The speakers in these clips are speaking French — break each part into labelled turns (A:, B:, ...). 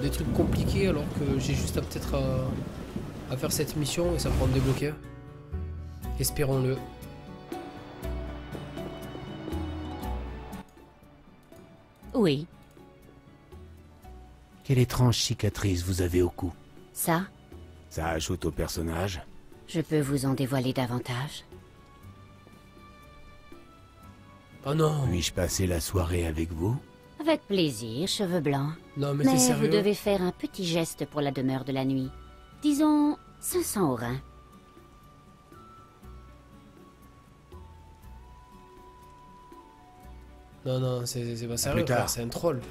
A: des trucs compliqués alors que j'ai juste à peut-être à faire cette mission et ça pourra me débloquer. Espérons-le.
B: Oui,
C: Quelle étrange cicatrice vous avez au cou.
B: ça,
C: Ça ajoute au personnage.
B: je peux vous en dévoiler davantage.
A: Oh non.
C: Puis-je passer la soirée avec vous?
B: Avec plaisir, cheveux blancs.
A: Non mais
B: Mais
A: t'es
B: vous
A: sérieux?
B: devez faire un petit geste pour la demeure de la nuit. Disons 500 orins.
A: Non, non, c'est pas sérieux,
C: tard.
A: frère, c'est un troll.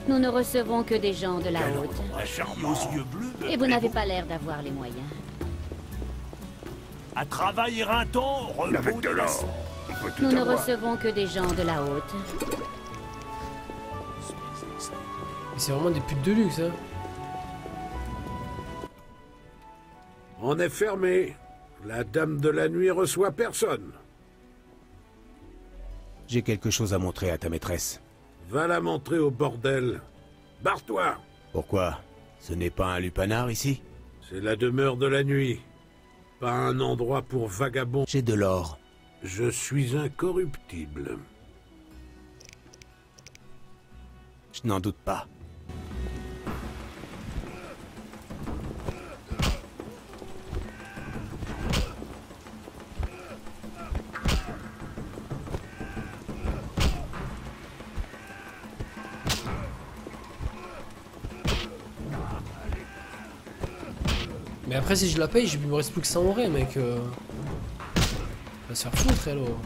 B: Nous ne recevons que des gens de la haute.
D: Aux yeux bleus.
B: Et vous n'avez pas l'air d'avoir les moyens.
D: À travail éreintant, repos de l'or.
B: Nous ne recevons que des gens de la haute.
A: Mais c'est vraiment des putes de luxe, hein.
E: On est fermé. La dame de la nuit reçoit personne.
C: J'ai quelque chose à montrer à ta maîtresse.
E: Va la montrer au bordel. Barre-toi.
C: Pourquoi? Ce n'est pas un lupanar ici?
E: C'est la demeure de la nuit. Pas un endroit pour vagabonds.
C: J'ai de l'or.
E: Je suis incorruptible.
C: Je n'en doute pas.
A: Mais après si je la paye, il me reste plus que 100 orés, mec. Va se faire foutre, hello.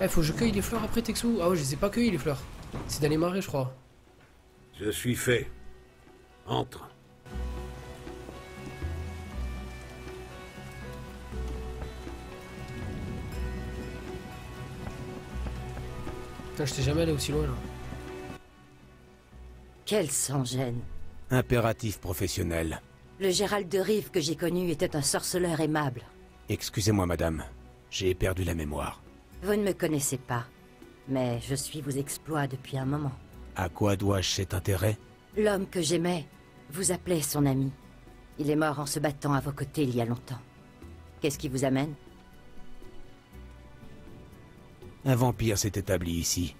A: Eh, faut que je cueille les fleurs après, Texou. Ah ouais, je les ai pas cueillies, les fleurs. C'est dans les marais, je crois.
E: Je suis fait. Entre.
A: Putain, je t'ai jamais allé aussi loin, là.
F: Quel sans-gêne.
C: Impératif professionnel.
F: Le Gérald de Rive que j'ai connu était un sorceleur aimable.
C: Excusez-moi, madame. J'ai perdu la mémoire.
F: Vous ne me connaissez pas, mais je suis vos exploits depuis un moment.
C: À quoi dois-je cet intérêt?
F: L'homme que j'aimais vous appelait son ami. Il est mort en se battant à vos côtés il y a longtemps. Qu'est-ce qui vous amène?
C: Un vampire s'est établi ici.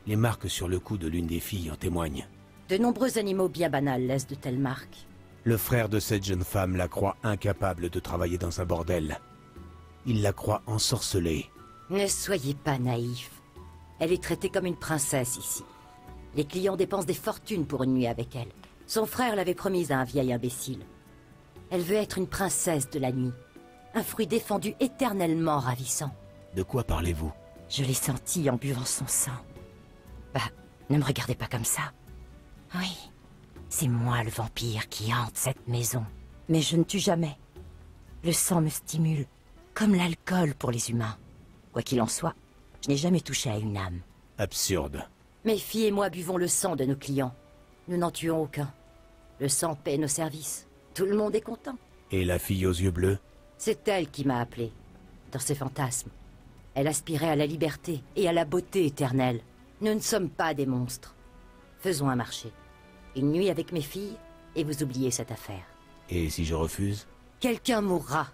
C: Les marques sur le cou de l'une des filles en témoignent.
F: De nombreux animaux bien banals laissent de telles marques.
C: Le frère de cette jeune femme la croit incapable de travailler dans un bordel. Il la croit ensorcelée.
F: Ne soyez pas naïf. Elle est traitée comme une princesse ici. Les clients dépensent des fortunes pour une nuit avec elle. Son frère l'avait promise à un vieil imbécile. Elle veut être une princesse de la nuit. Un fruit défendu éternellement ravissant.
C: De quoi parlez-vous?
F: Je l'ai senti en buvant son sang. Bah, ne me regardez pas comme ça. Oui, c'est moi le vampire qui hante cette maison. Mais je ne tue jamais. Le sang me stimule, comme l'alcool pour les humains. Quoi qu'il en soit, je n'ai jamais touché à une âme.
C: Absurde.
F: Mes filles et moi buvons le sang de nos clients. Nous n'en tuons aucun. Le sang paie nos services. Tout le monde est content.
C: Et la fille aux yeux bleus?
F: C'est elle qui m'a appelé, dans ses fantasmes. Elle aspirait à la liberté et à la beauté éternelle. Nous ne sommes pas des monstres. Faisons un marché. Une nuit avec mes filles, et vous oubliez cette affaire.
C: Et si je refuse?
F: Quelqu'un mourra.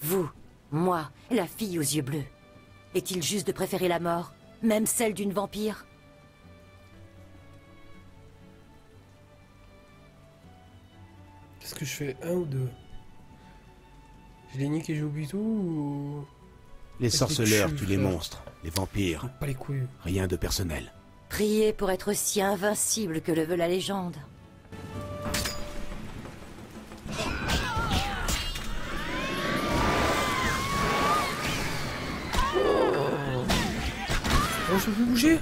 F: Vous, moi, la fille aux yeux bleus. Est-il juste de préférer la mort, même celle d'une vampire?
A: Qu'est-ce que je fais? Un ou deux? Je l'ai niqué, j'oublie tout ou...
C: Les
A: Est-ce que
C: sorceleurs
A: tu
C: tuent les
A: fais-
C: monstres, les vampires.
A: Pas les couilles.
C: Rien de personnel.
F: Priez pour être aussi invincible que le veut la légende.
A: Oh, je peux plus bouger.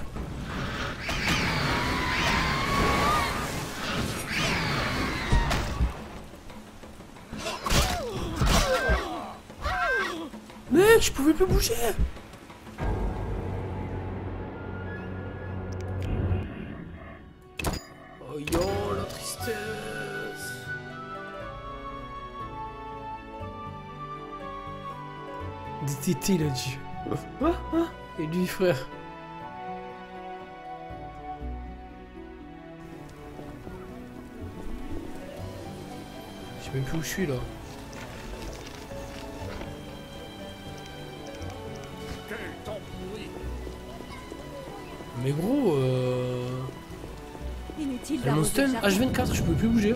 A: Mec, je pouvais plus bouger. Oh yo, la tristesse. Des tétés, il a dit. Et lui, frère. Je sais même plus où je suis là.
D: Quel temps pourri.
A: Mais gros,
G: Inutile
A: mon
G: d'arroser
A: stun
G: le jardin.
A: H24, je peux plus bouger.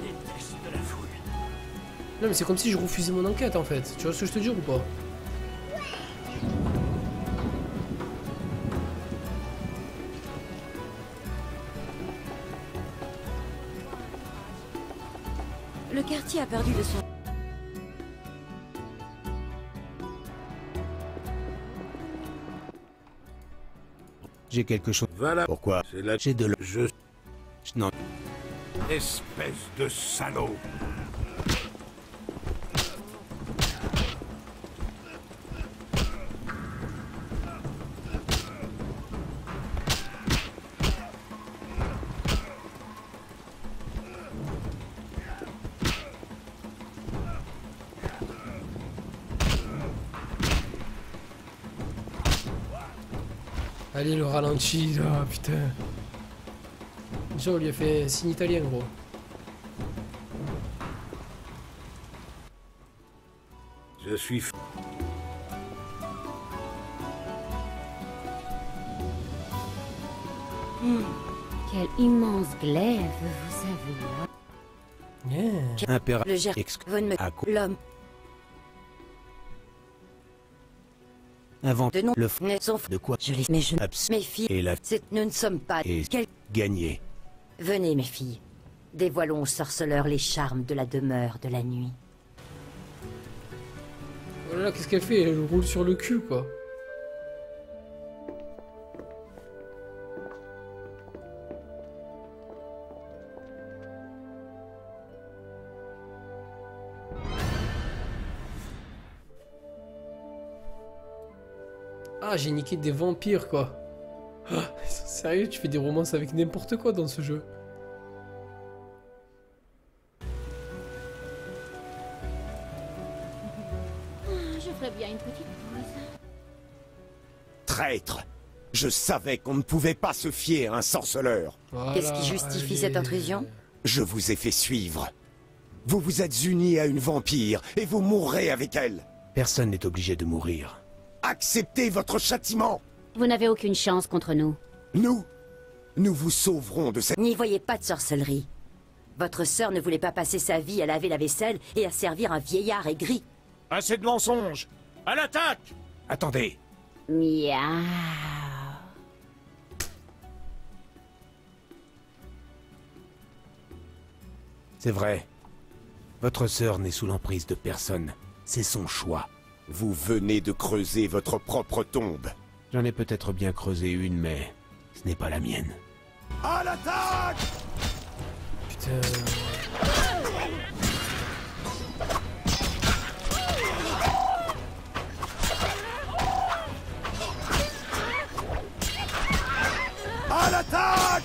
D: Déteste la foule.
A: Non mais c'est comme si je refusais mon enquête en fait. Tu vois ce que je te dis ou pas?
G: Le quartier a perdu de son...
C: J'ai quelque chose.
E: Voilà.
C: Pourquoi?
E: C'est la...
C: J'ai de l'eau.
E: Je...
C: Non.
E: Espèce de salaud.
A: Allez le ralenti là, putain. Déjà on lui a fait un signe italien gros.
E: Je suis...
B: Quel immense glaive vous avez là.
A: Yeah.
C: Impéra.
F: Le ger... Von me...
C: À quoi?
F: L'homme
C: Invente
F: de nom...
C: le
F: Son...
C: de quoi?
F: Je les... Mais je...
C: Abs.
F: Mes filles...
C: Et la
F: Nous ne sommes pas...
C: et
F: Quel...
C: gagner.
F: Venez, mes filles. Dévoilons aux sorceleurs les charmes de la demeure de la nuit.
A: Oh là là, qu'est-ce qu'elle fait? Elle roule sur le cul quoi. Ah, j'ai niqué des vampires quoi. Ah, sérieux, tu fais des romances avec n'importe quoi dans ce jeu.
B: Je ferais bien une petite pause.
H: Traître! Je savais qu'on ne pouvait pas se fier à un sorceleur.
A: Voilà,
F: Qu'est-ce qui justifie cette intrusion?
H: Je vous ai fait suivre. Vous vous êtes unis à une vampire et vous mourrez avec elle.
C: Personne n'est obligé de mourir.
H: Acceptez votre châtiment.
B: Vous n'avez aucune chance contre nous.
H: Nous vous sauverons de cette...
F: N'y voyez pas de sorcellerie. Votre sœur ne voulait pas passer sa vie à laver la vaisselle et à servir un vieillard aigri.
D: Assez de mensonges. À l'attaque.
C: Attendez.
B: Miaou.
C: C'est vrai. Votre sœur n'est sous l'emprise de personne. C'est son choix.
H: Vous venez de creuser votre propre tombe.
C: J'en ai peut-être bien creusé une, mais ce n'est pas la mienne.
H: À l'attaque!
A: Putain.
H: À l'attaque!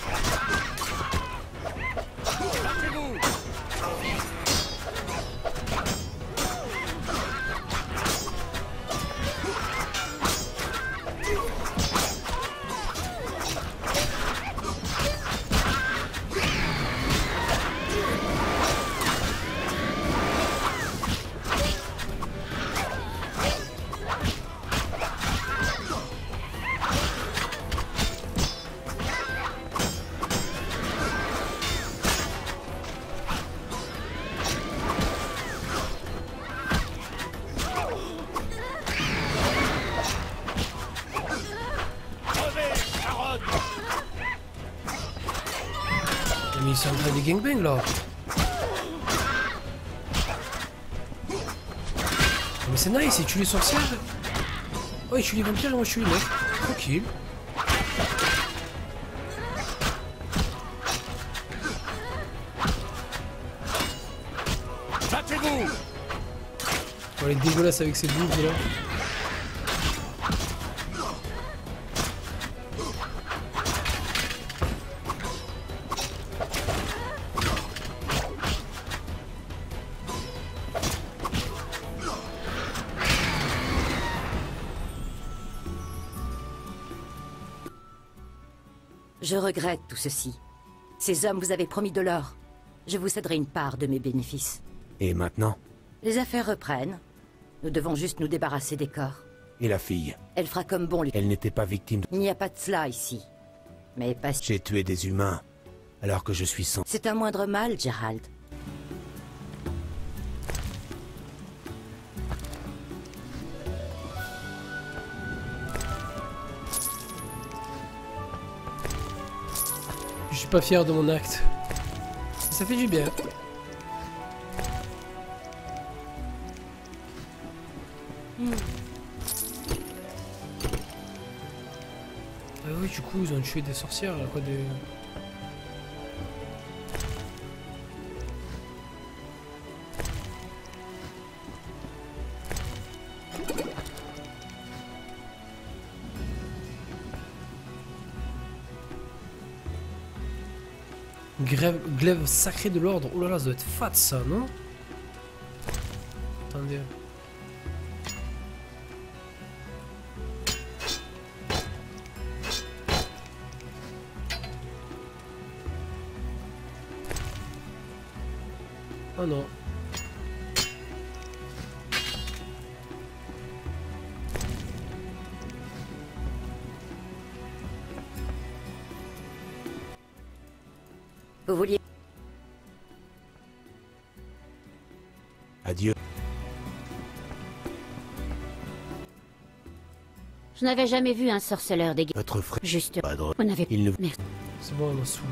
A: Mais ils sont en train de gangbang là. Mais c'est nice, il tue les sorcières. Oh, il tue les vampires et moi je tue les mecs. Tranquille.
D: Battez-vous.
A: Oh, elle est dégueulasse avec ses boucles là.
F: Je regrette tout ceci. Ces hommes vous avaient promis de l'or. Je vous céderai une part de mes bénéfices.
C: Et maintenant?
F: Les affaires reprennent. Nous devons juste nous débarrasser des corps.
C: Et la fille?
F: Elle fera comme bon lui.
C: Elle n'était pas victime de...
F: Il n'y a pas de cela ici. Mais pas...
C: J'ai tué des humains, alors que je suis sans...
F: C'est un moindre mal, Gerald.
A: Je suis pas fier de mon acte. Ça fait du bien. Ah oui, du coup, ils ont tué des sorcières, là, quoi, des... Glaive sacré de l'ordre. Oh là là, ça doit être fat ça, non? Attendez. Oh non.
F: Vous vouliez...
C: Adieu.
B: Je n'avais jamais vu un sorceleur déguisé.
C: Votre frère...
B: Juste...
C: Pas drôle.
B: On avait...
C: Il ne...
B: Merci.
A: C'est bon, elle m'a saoulé.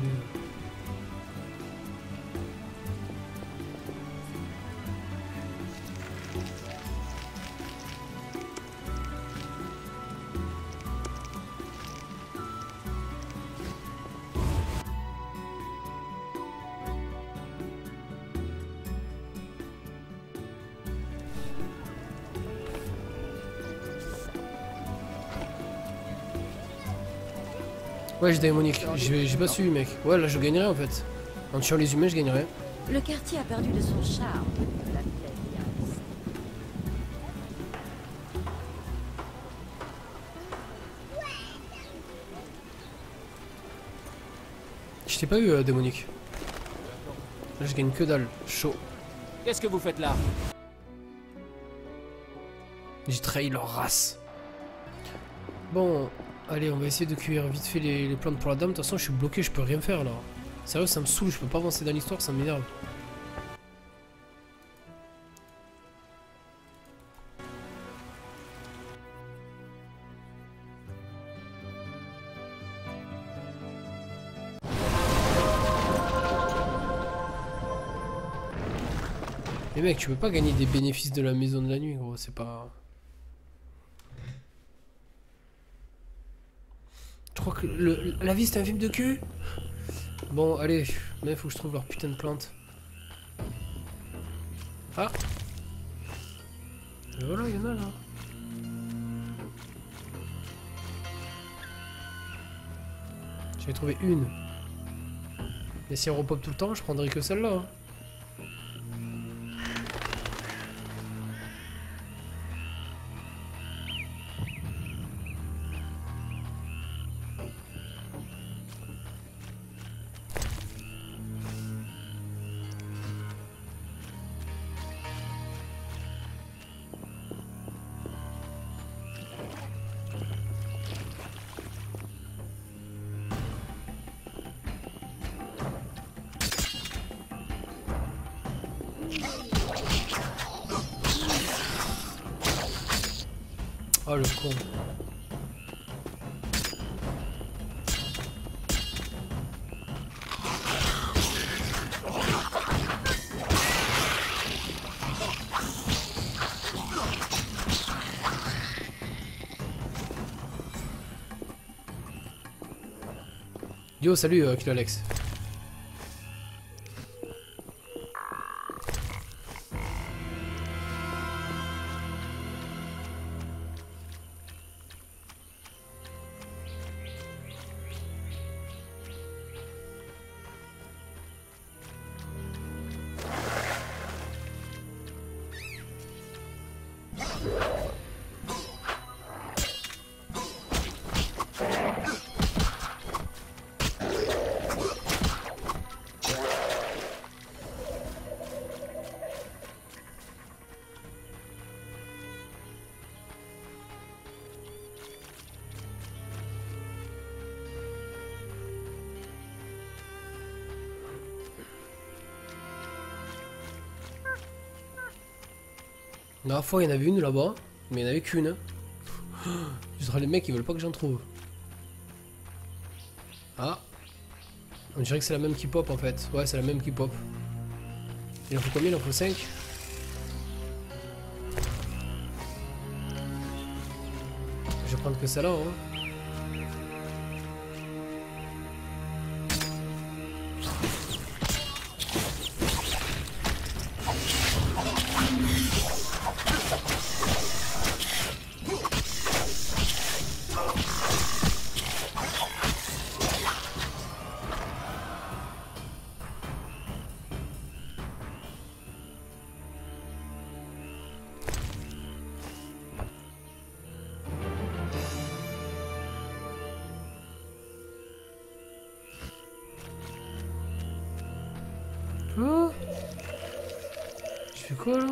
A: Ouais, j'ai démonique. J'ai pas suivi, mec. Ouais, là, je gagnerais en fait. En tuant les humains, je gagnerais.
G: Le quartier a perdu de son charme. La plaine
A: Je t'ai pas eu, démonique. Là, je gagne que dalle. Chaud.
I: Qu'est-ce que vous faites là?
A: J'ai trahi leur race. Bon, allez, on va essayer de cuire vite fait les plantes pour la dame. De toute façon, je suis bloqué, je peux rien faire là. Sérieux, ça me saoule, je peux pas avancer dans l'histoire, ça m'énerve. Mais mec, tu peux pas gagner des bénéfices de la maison de la nuit, gros, c'est pas... Je crois que la vie c'est un film de cul. Bon, allez, mais faut que je trouve leur putain de plante. Ah. Et voilà, il y en a là. J'avais trouvé une. Mais si elle repop tout le temps, je prendrais que celle-là. Hein. Oh le con. Yo, salut Kilo Alex. La dernière fois, il y en avait une là-bas, mais il n'y en avait qu'une. Les mecs, ils veulent pas que j'en trouve. Ah. On dirait que c'est la même qui pop en fait. Ouais, c'est la même qui pop. Il en faut combien? Il en faut 5. Je vais prendre que celle-là, hein. Oh, je fais quoi là?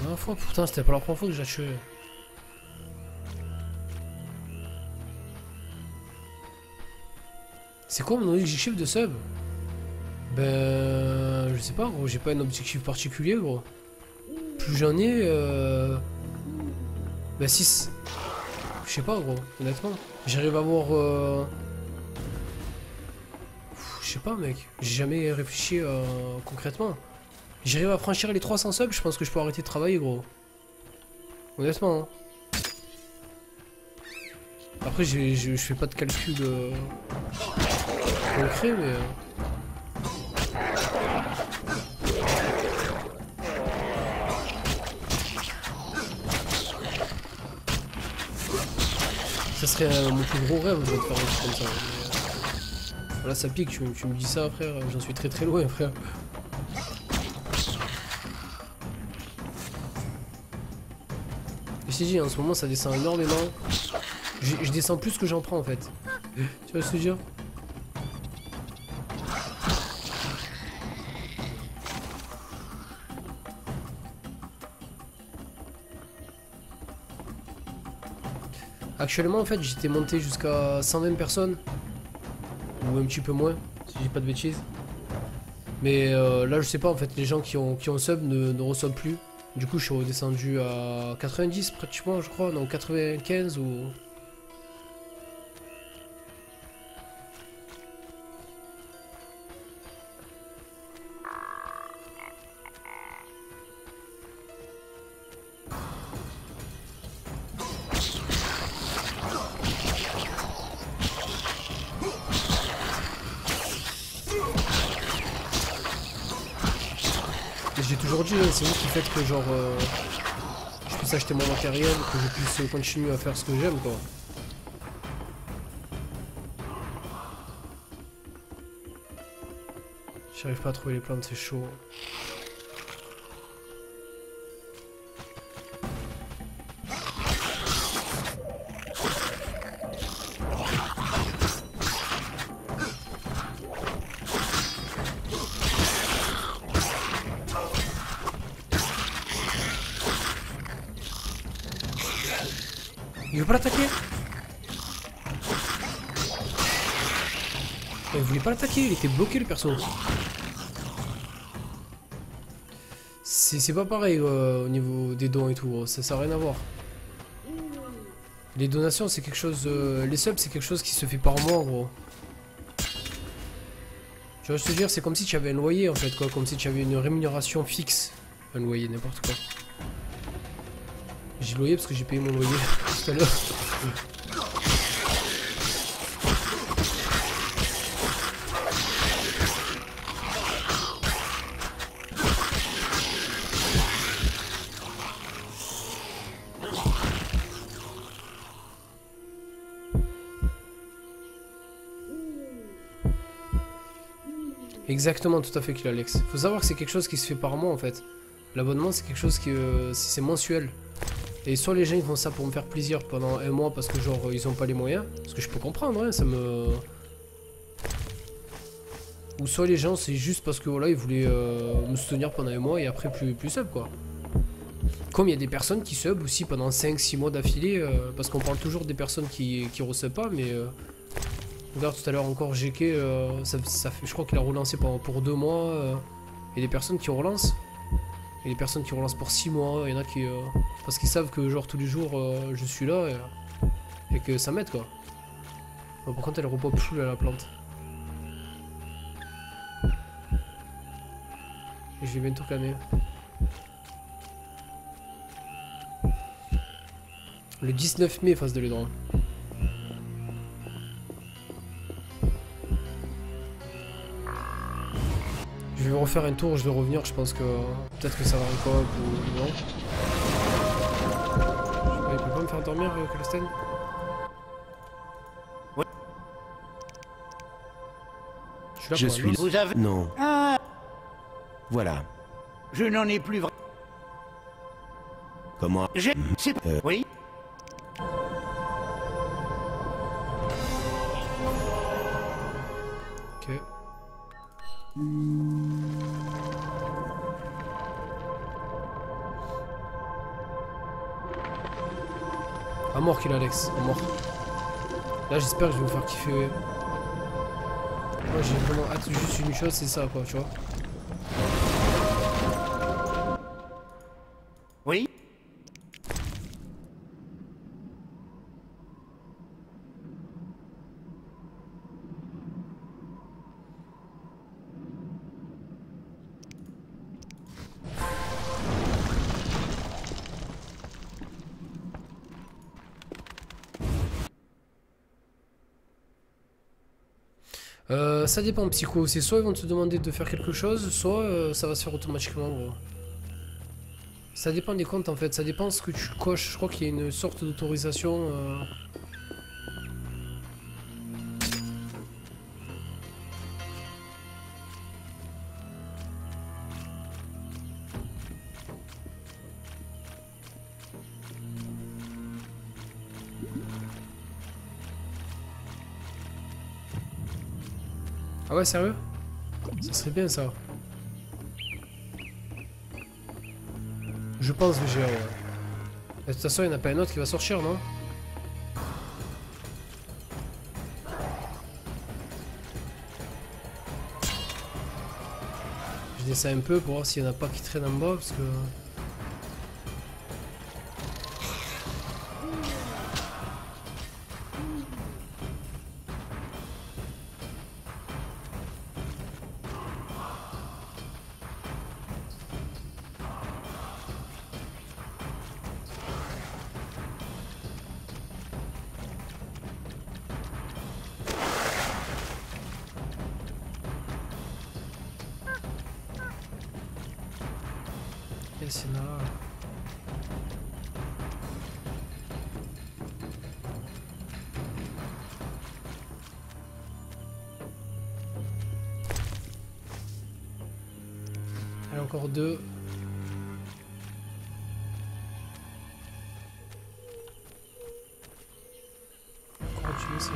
A: La fois, putain, c'était pas la première fois que j'ai tué. C'est quoi mon objectif de sub? Ben, je sais pas gros, j'ai pas un objectif particulier gros. Plus j'en ai, ben 6. Je sais pas gros, honnêtement. J'arrive à avoir... Je sais pas mec, j'ai jamais réfléchi concrètement. J'arrive à franchir les 300 subs, je pense que je peux arrêter de travailler gros. Honnêtement. Hein. Après je fais pas de calcul concret mais... Ça serait mon plus gros rêve de faire un truc comme ça. Mais... Voilà, ça pique, tu me dis ça frère, j'en suis très très loin frère. Je t'ai dit, en ce moment ça descend énormément. Je descends plus que j'en prends en fait. Tu vois ce que je veux dire? Actuellement en fait j'étais monté jusqu'à 120 personnes. Ou un petit peu moins, si je dis pas de bêtises. Mais là je sais pas en fait, les gens qui ont sub ne reçoivent plus. Du coup je suis redescendu à 90 pratiquement je crois, non 95 ou... J'ai toujours dit, c'est vous qui faites que genre je puisse acheter mon matériel, que je puisse continuer à faire ce que j'aime quoi. J'arrive pas à trouver les plantes, c'est chaud. Il veut pas l'attaquer? Il voulait pas l'attaquer, il était bloqué le perso. C'est pas pareil au niveau des dons et tout, ça n'a rien à voir. Les donations c'est quelque chose... les subs c'est quelque chose qui se fait par mois gros. Tu vois je te dire, c'est comme si tu avais un loyer en fait quoi, comme si tu avais une rémunération fixe. Un loyer, n'importe quoi. J'ai loyer parce que j'ai payé mon loyer tout à l'heure. Exactement, tout à fait, qu'il Alex. Faut savoir que c'est quelque chose qui se fait par mois en fait. L'abonnement c'est quelque chose qui c'est mensuel. Et soit les gens ils font ça pour me faire plaisir pendant un mois parce que genre ils ont pas les moyens, parce que je peux comprendre, hein, ça me... Ou soit les gens c'est juste parce que voilà ils voulaient me soutenir pendant un mois et après plus sub quoi. Comme il y a des personnes qui sub aussi pendant 5-6 mois d'affilée, parce qu'on parle toujours des personnes qui resub pas, mais Regarde, tout à l'heure encore GK, je crois qu'il a relancé pour 2 mois. Il y a des personnes qui relancent. Il y a des personnes qui relancent pour 6 mois. Il y en a qui... parce qu'ils savent que genre tous les jours je suis là et que ça m'aide quoi. Bon, par contre elle repop full à la plante. Et je vais bientôt calmer. Le 19 mai face de l'édron. Je vais refaire un tour, je vais revenir, je pense que peut-être que ça va encore ou non. Je sais pas, il peut pas me faire dormir Colosten?
D: Oui.
A: Je suis là pour
D: Vous avez...
H: Non.
D: Ah,
H: Voilà.
D: je n'en ai plus vraiment.
H: Comment?
D: J'ai... c'est... Oui.
A: Ok. À mort qu'il a Alex, à mort. Là j'espère que je vais vous faire kiffer. Moi j'ai vraiment hâte juste une chose, c'est ça quoi, tu vois.
D: Oui.
A: Ça dépend Psycho, c'est soit ils vont te demander de faire quelque chose, soit ça va se faire automatiquement gros. Ça dépend des comptes en fait, ça dépend ce que tu coches, je crois qu'il y a une sorte d'autorisation. Ah ouais, sérieux? Ça serait bien ça. Je pense VGA, ouais. De toute façon, il n'y en a pas un autre qui va sortir, non? Je descends un peu pour voir s'il n'y en a pas qui traînent en bas, parce que... Yes, il y en a là. Allez, encore 2. Continuer ce jeu.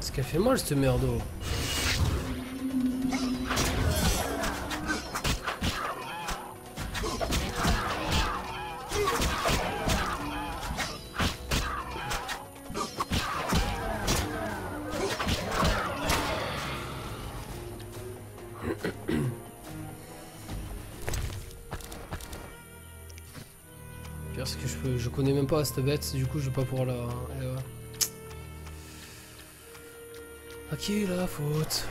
A: Est-ce qu'elle fait mal cette merde? Parce que je connais même pas cette bête, du coup je vais pas pouvoir la... À qui la faute?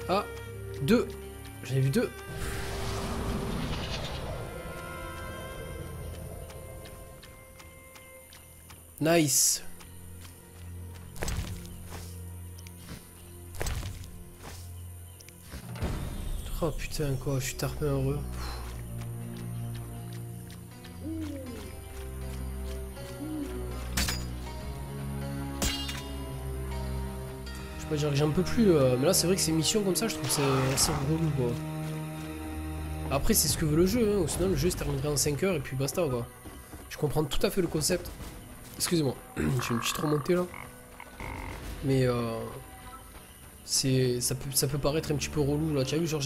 A: Ah, 2 deux. J'en ai vu deux. Nice. Oh putain quoi, je suis tarpin heureux. Je peux pas dire que j'en peux plus, mais là c'est vrai que ces missions comme ça, je trouve que c'est assez relou quoi. Après c'est ce que veut le jeu, hein, ou sinon le jeu se terminerait en 5 heures et puis basta quoi. Je comprends tout à fait le concept. Excusez-moi, j'ai une petite remontée là. Mais ça peut paraître un petit peu relou là, tu as vu, genre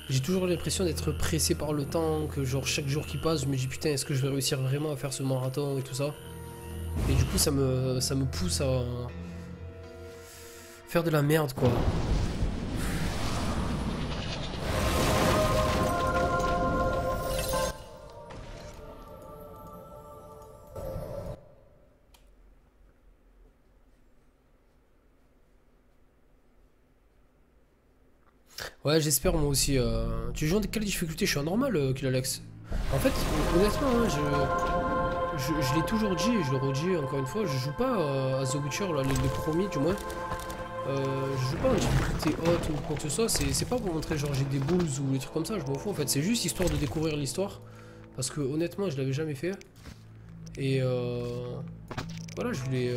A: j'ai toujours l'impression d'être pressé par le temps, que genre chaque jour qui passe je me dis putain est-ce que je vais réussir vraiment à faire ce marathon et tout ça. Et du coup ça me pousse à faire de la merde quoi. Ouais, j'espère moi aussi. Tu joues dans quelle difficulté? Je suis en normal, Kill Alex. En fait, honnêtement, hein, je l'ai toujours dit et je le redis encore une fois, je joue pas à The Witcher, là, les premiers du moins. Je joue pas en difficulté haute ou quoi que ce soit. C'est pas pour montrer genre j'ai des bulls ou des trucs comme ça, je m'en fous en fait. C'est juste histoire de découvrir l'histoire. Parce que honnêtement, je l'avais jamais fait. Et voilà, je voulais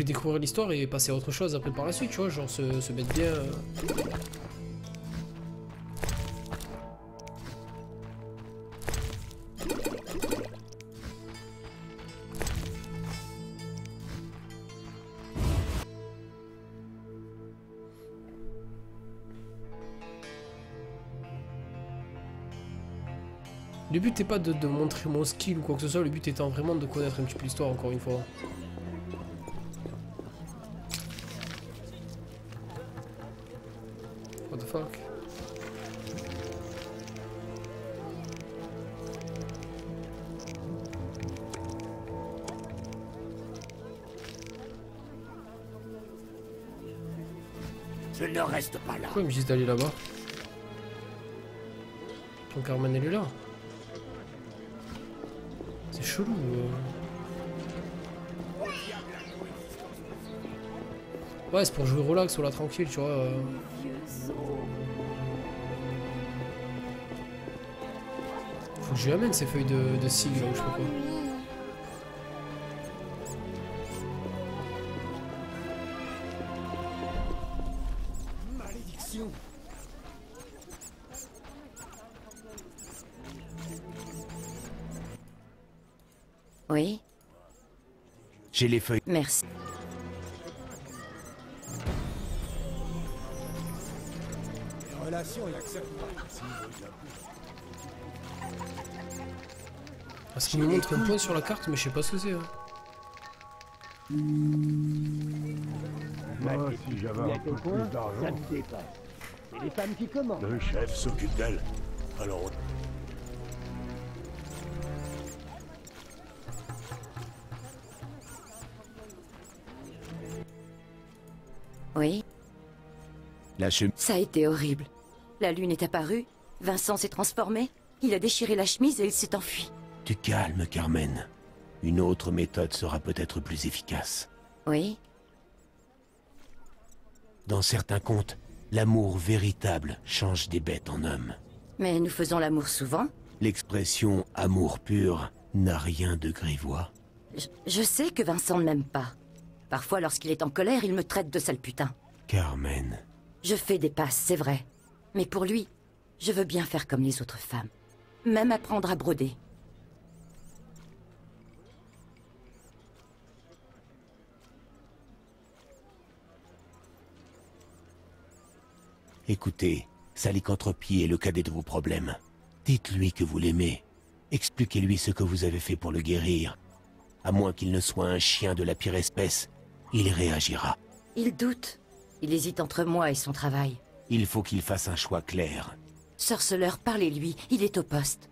A: découvrir l'histoire et passer à autre chose après par la suite, tu vois, genre se mettre bien. Le but n'est pas de montrer mon skill ou quoi que ce soit, le but étant vraiment de connaître un petit peu l'histoire encore une fois. What the fuck?
D: Je ne reste pas là.
A: Pourquoi ils me disent d'aller là-bas? Ton Carmen elle est là. C'est chelou. Ouais, c'est pour jouer relax ou là tranquille, tu vois. Faut que je lui amène ces feuilles de cigues là ou je sais pas quoi.
H: Malédiction.
F: Oui,
C: J'ai les feuilles.
F: merci.
H: Les relations et accepte.
A: Parce qu'il me montre un point sur la carte, mais je sais pas ce que c'est. Hein.
E: Moi, si j'avais un peu plus d'argent,
D: C'est les femmes qui commandent.
E: le chef s'occupe d'elle. Alors,
F: Oui,
C: La chemise.
F: ça a été horrible. La lune est apparue, Vincent s'est transformé, il a déchiré la chemise et il s'est enfui.
C: Tu calmes, Carmen. Une autre méthode sera peut-être plus efficace.
F: Oui,
C: Dans certains contes, l'amour véritable change des bêtes en hommes.
F: mais nous faisons l'amour souvent.
C: L'expression amour pur n'a rien de grivois.
F: Je sais que Vincent ne m'aime pas. Parfois, lorsqu'il est en colère, il me traite de sale putain.
C: Carmen,
F: Je fais des passes, c'est vrai. Mais pour lui, je veux bien faire comme les autres femmes. Même apprendre à broder.
C: écoutez, sa lycanthropie est le cadet de vos problèmes. Dites-lui que vous l'aimez. Expliquez-lui ce que vous avez fait pour le guérir. À moins qu'il ne soit un chien de la pire espèce, il réagira.
F: Il doute. Il hésite entre moi et son travail.
C: Il faut qu'il fasse un choix clair.
F: Sorceleur, parlez-lui, il est au poste.